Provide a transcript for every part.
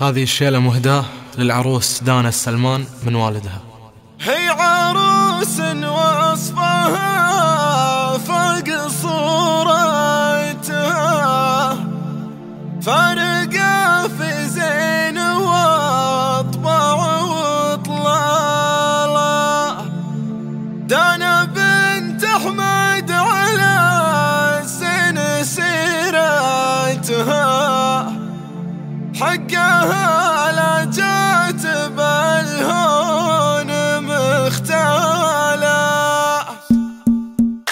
هذه الشيلة مهداة للعروس دانا السلمان من والدها. هي عروس وصفها فوق صورتها، فارقة في زين واطباع واطلالة. دانا بنت احمد على الزين سيرتها، حقها لا جات بالهون مختالة.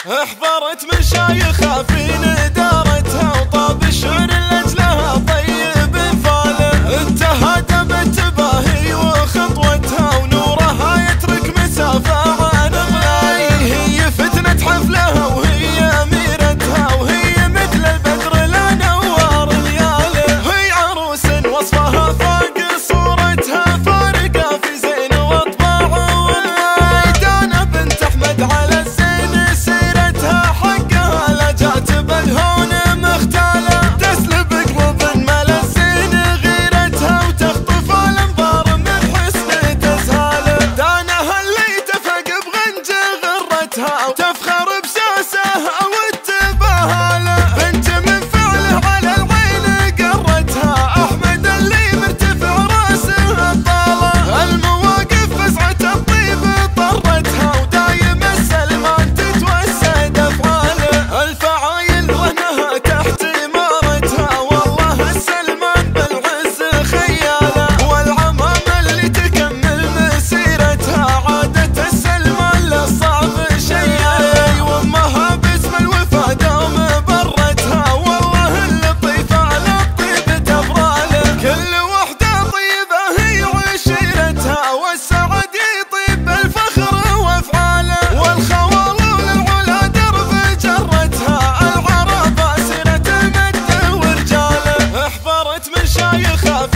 احضرت مشايخها في ندارتها، وطاب الشعر لأجلها طيب فالة. اتهدمت باهي وخطوتها، ونورها يترك مسافة عن غلاي. هي فتنة حفلها وهي أميرتها، وهي مثل البدر لا نوار لياله. هي عروس وصفها فوق صورتها، فارقة في زين واطباع والله. دانا بنت احمد على الزين سيرتها، حقها لا جات بالهون مختالة. تسلب قلوب مال الزين غيرتها، وتخطف الانظار من حسن تسهاله. دانا اللي تفق بغنج غرتها، وتفخر بساسها والتباهله. بنت من فعله على العين قرتها، احمد اللي مرتفع راسه الطاله. المواقف فزعة الطيب طرتها، ودايم السلمان تتوسد افعاله. الفعايل وهنها تحت امارتها، والله السلمان بالعز خياله. والعمام اللي تكمل مسيرتها، عادة السلمان للصعب شياله. وامها باسم الوفا دوم برتها، والله اللطيفة على الطيب تفراله. كل وحدة طيبة هي عشيرتها، والسعد يطيب بالفخر وافعاله. والخوالو للعلا درب جرتها، العربة سيرة مد ورجاله. احضرت مشايخها